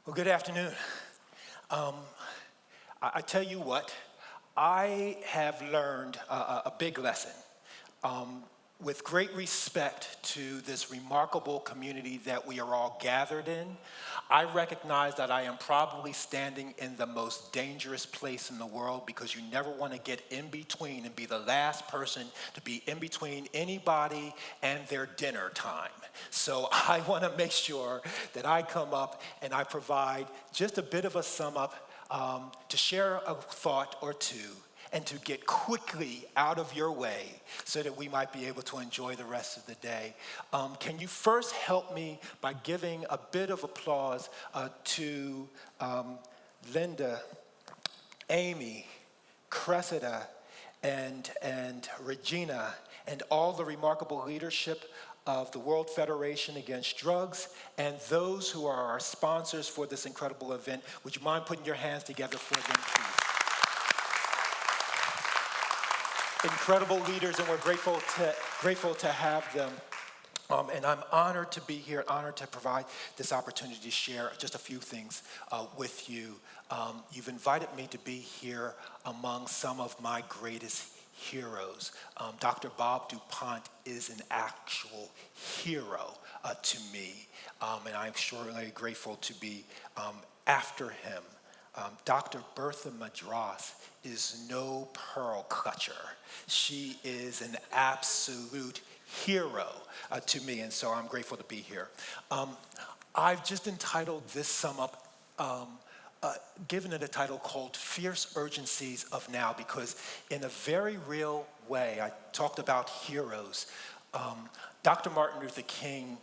Well, good afternoon. Um, I tell you what, I have learned a big lesson. Um, with great respect to this remarkable community that we are all gathered in, I recognize that I am probably standing in the most dangerous place in the world because you never want to get in between and be the last person to be in between anybody and their dinner time. So I want to make sure that I come up and I provide just a bit of a sum up to share a thought or two and to get quickly out of your way so that we might be able to enjoy the rest of the day. Can you first help me by giving a bit of applause to Linda, Amy, Cressida, and Regina, and all the remarkable leadership of the World Federation Against Drugs, and those who are our sponsors for this incredible event. Would you mind putting your hands together for them, please? Incredible leaders, and we're grateful to have them. And I'm honored to be here, honored to provide this opportunity to share just a few things with you. You've invited me to be here among some of my greatest heroes. Dr. Bob DuPont is an actual hero to me, and I'm surely grateful to be after him. Dr. Bertha Madras is no pearl clutcher. She is an absolute hero to me, and so I'm grateful to be here. I've just entitled this sum up, given it a title called Fierce Urgencies of Now, because in a very real way, I talked about heroes. Dr. Martin Luther King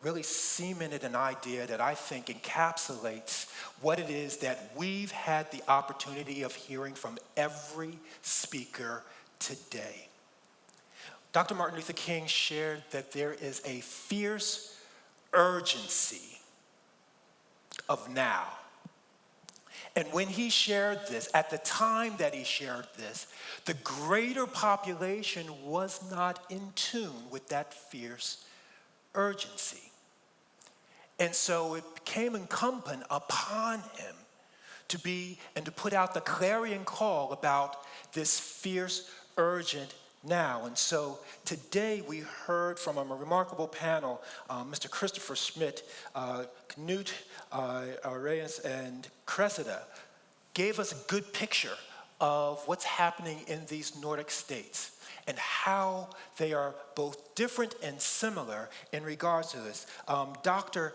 really cemented an idea that I think encapsulates what it is that we've had the opportunity of hearing from every speaker today. Dr. Martin Luther King shared that there is a fierce urgency of now. And when he shared this, at the time that he shared this, the greater population was not in tune with that fierce urgency. And so it became incumbent upon him to be and to put out the clarion call about this fierce, urgent now. And so today we heard from a remarkable panel, Mr. Christopher Schmidt, Knut Reyes, and Cressida, gave us a good picture of what's happening in these Nordic states and how they are both different and similar in regards to this. Dr.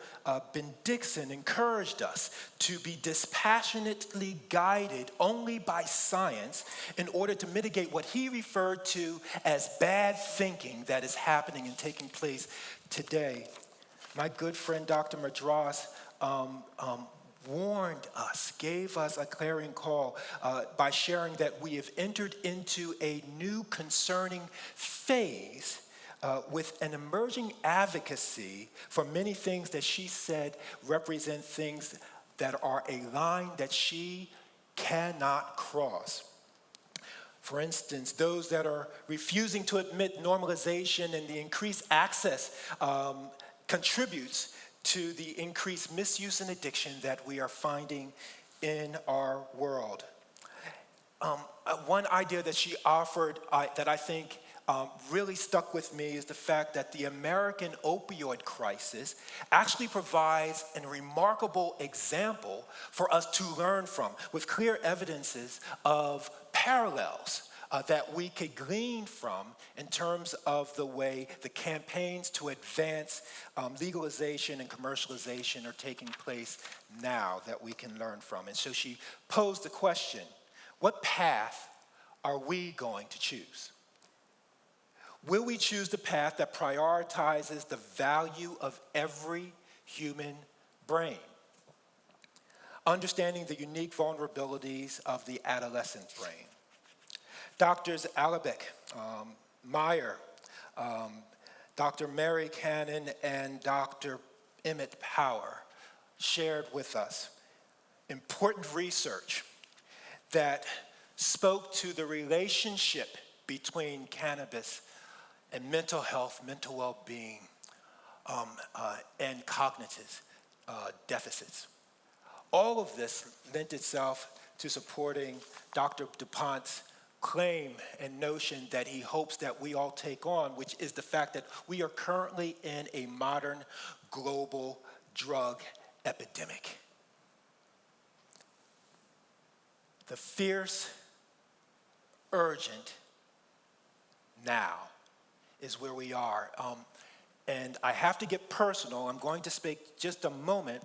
Ben Dixon encouraged us to be dispassionately guided only by science in order to mitigate what he referred to as bad thinking that is happening and taking place today. My good friend Dr. Madras warned us, gave us a clarion call by sharing that we have entered into a new concerning phase with an emerging advocacy for many things that she said represent things that are a line that she cannot cross. For instance, those that are refusing to admit normalization and the increased access contributes to the increased misuse and addiction that we are finding in our world. One idea that she offered that I think really stuck with me is the fact that the American opioid crisis actually provides a remarkable example for us to learn from, with clear evidences of parallels that we could glean from in terms of the way the campaigns to advance legalization and commercialization are taking place now that we can learn from. And so she posed the question, what path are we going to choose? Will we choose the path that prioritizes the value of every human brain, understanding the unique vulnerabilities of the adolescent brain? Doctors Alabek, Meyer, Dr. Mary Cannon, and Dr. Emmett Power shared with us important research that spoke to the relationship between cannabis and mental health, mental well-being, and cognitive deficits. All of this lent itself to supporting Dr. DuPont's claim and notion that he hopes that we all take on, which is the fact that we are currently in a modern global drug epidemic. The fierce, urgent now is where we are. And I have to get personal. I'm going to speak just a moment,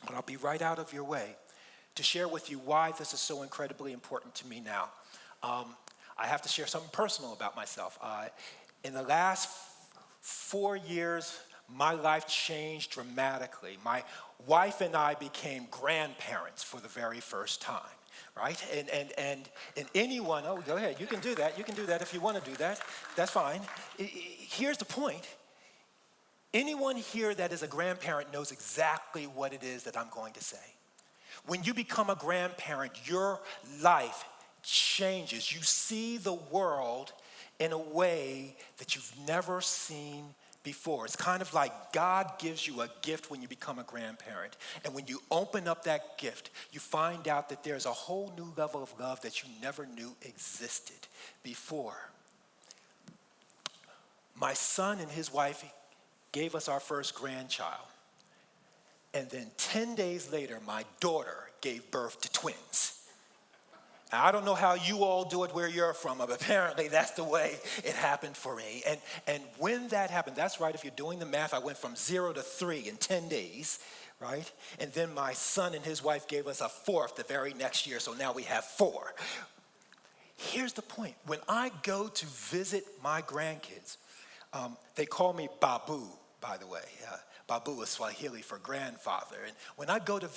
but I'll be right out of your way to share with you why this is so incredibly important to me now. I have to share something personal about myself. In the last 4 years, my life changed dramatically. My wife and I became grandparents for the very first time, right? And anyone, oh, go ahead, you can do that. You can do that if you want to do that. That's fine. Here's the point. Anyone here that is a grandparent knows exactly what it is that I'm going to say. When you become a grandparent, your life changes. You see the world in a way that you've never seen before. It's kind of like God gives you a gift when you become a grandparent. And when you open up that gift, you find out that there's a whole new level of love that you never knew existed before. My son and his wife gave us our first grandchild. And then 10 days later, my daughter gave birth to twins. Now, I don't know how you all do it where you're from, but apparently that's the way it happened for me. And when that happened, that's right, if you're doing the math, I went from 0 to 3 in 10 days, right? And then my son and his wife gave us a fourth the very next year, so now we have 4. Here's the point. When I go to visit my grandkids, they call me Babu, by the way. Babu is Swahili for grandfather. And when I go to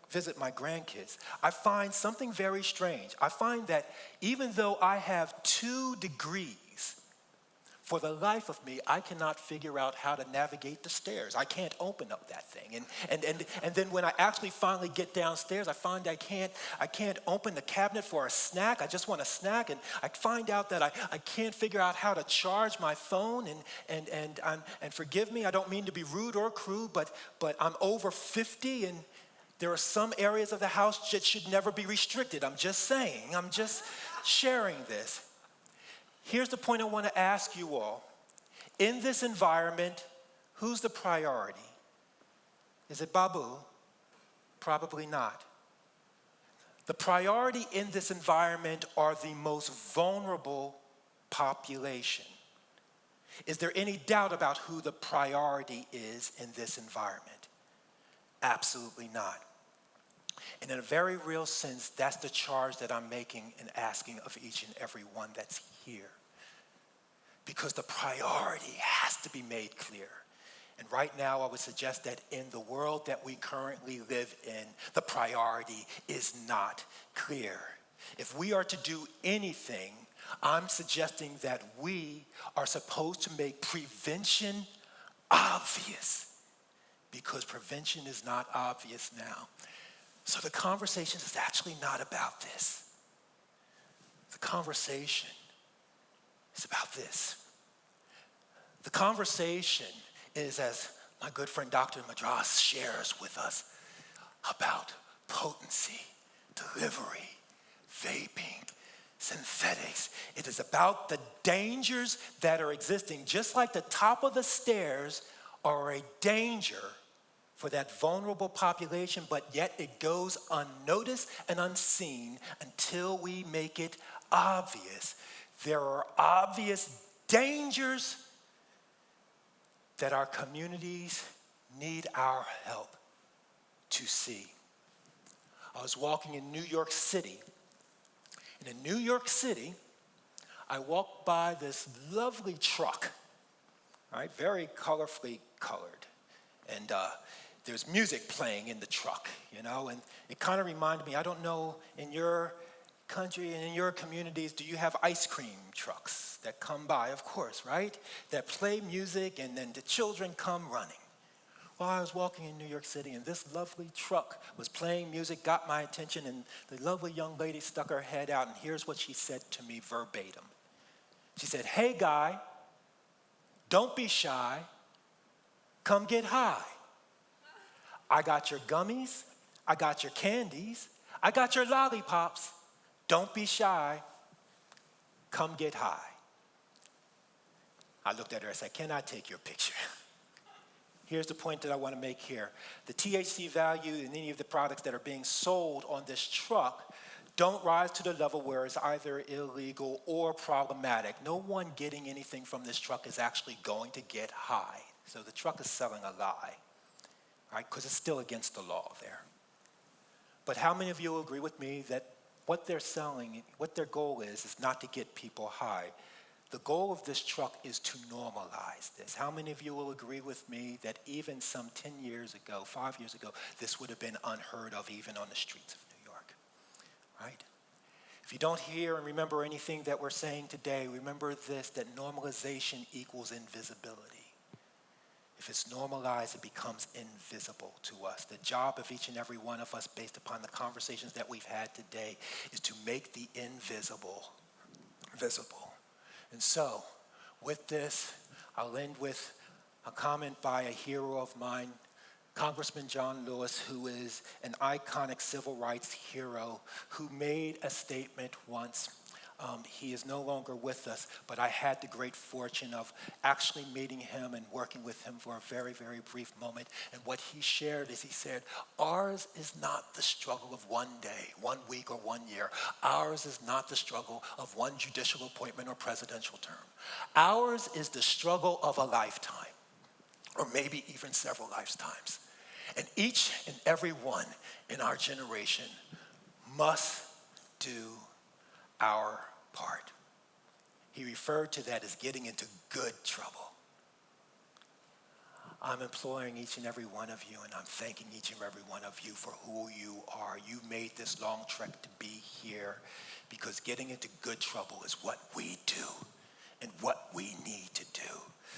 visit my grandkids, I find something very strange. I find that even though I have 2 degrees, for the life of me, I cannot figure out how to navigate the stairs. I can't open up that thing. And then when I actually finally get downstairs, I find I can't open the cabinet for a snack. I just want a snack. And I find out that I can't figure out how to charge my phone. And forgive me, I don't mean to be rude or crude, but I'm over 50 and there are some areas of the house that should never be restricted. I'm just saying. I'm just sharing this. Here's the point I want to ask you all. In this environment, who's the priority? Is it Babu? Probably not. The priority in this environment are the most vulnerable population. Is there any doubt about who the priority is in this environment? Absolutely not. And in a very real sense, that's the charge that I'm making and asking of each and every one that's here. Because the priority has to be made clear. And right now, I would suggest that in the world that we currently live in, the priority is not clear. If we are to do anything, I'm suggesting that we are supposed to make prevention obvious. Because prevention is not obvious now. So the conversation is actually not about this. The conversation is about this. The conversation is, as my good friend Dr. Madras shares with us, about potency, delivery, vaping, synthetics. It is about the dangers that are existing, just like the top of the stairs are a danger for that vulnerable population, but yet it goes unnoticed and unseen until we make it obvious. There are obvious dangers that our communities need our help to see. I was walking in New York City. And in New York City, I walked by this lovely truck, right? Very colorfully colored. And there's music playing in the truck, you know, and it kind of reminded me, I don't know, in your country and in your communities, do you have ice cream trucks that come by? Of course, right? That play music and then the children come running. Well, I was walking in New York City and this lovely truck was playing music, got my attention, and the lovely young lady stuck her head out, and here's what she said to me verbatim. She said, "Hey guy, don't be shy, come get high." I got your gummies. I got your candies. I got your lollipops. Don't be shy. Come get high. I looked at her and said, can I take your picture? Here's the point that I want to make here. The THC value in any of the products that are being sold on this truck don't rise to the level where it's either illegal or problematic. No one getting anything from this truck is actually going to get high. So the truck is selling a lie, right? Because it's still against the law there. But how many of you will agree with me that what they're selling, what their goal is not to get people high? The goal of this truck is to normalize this. How many of you will agree with me that even some 10 years ago, 5 years ago, this would have been unheard of even on the streets of New York, right? If you don't hear and remember anything that we're saying today, remember this, that normalization equals invisibility. If it's normalized, it becomes invisible to us. The job of each and every one of us, based upon the conversations that we've had today, is to make the invisible visible. And so, with this, I'll end with a comment by a hero of mine, Congressman John Lewis, who is an iconic civil rights hero who made a statement once. He is no longer with us, but I had the great fortune of actually meeting him and working with him for a very, very brief moment. And what he shared is he said, ours is not the struggle of one day, 1 week, or 1 year. Ours is not the struggle of one judicial appointment or presidential term. Ours is the struggle of a lifetime, or maybe even several lifetimes. And each and every one in our generation must do our part. He referred to that as getting into good trouble. I'm imploring each and every one of you, and I'm thanking each and every one of you for who you are. You made this long trek to be here because getting into good trouble is what we do and what we need to do.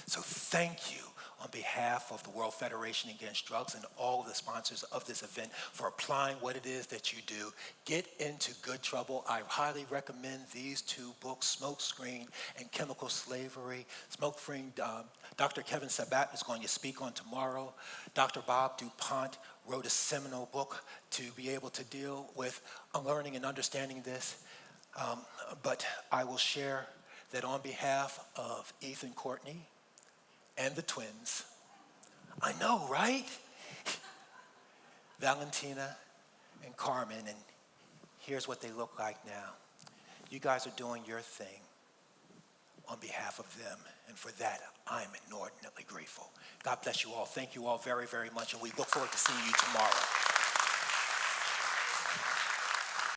So thank you on behalf of the World Federation Against Drugs and all of the sponsors of this event for applying what it is that you do. Get into good trouble. I highly recommend these 2 books, Smoke Screen and Chemical Slavery. Smoke Screen, Dr. Kevin Sabat is going to speak on tomorrow. Dr. Bob DuPont wrote a seminal book to be able to deal with learning and understanding this. But I will share that on behalf of Ethan Courtney and the twins, I know, right? Valentina and Carmen, and here's what they look like now. You guys are doing your thing on behalf of them, and for that, I'm inordinately grateful. God bless you all. Thank you all very, very much, and we look forward to seeing you tomorrow.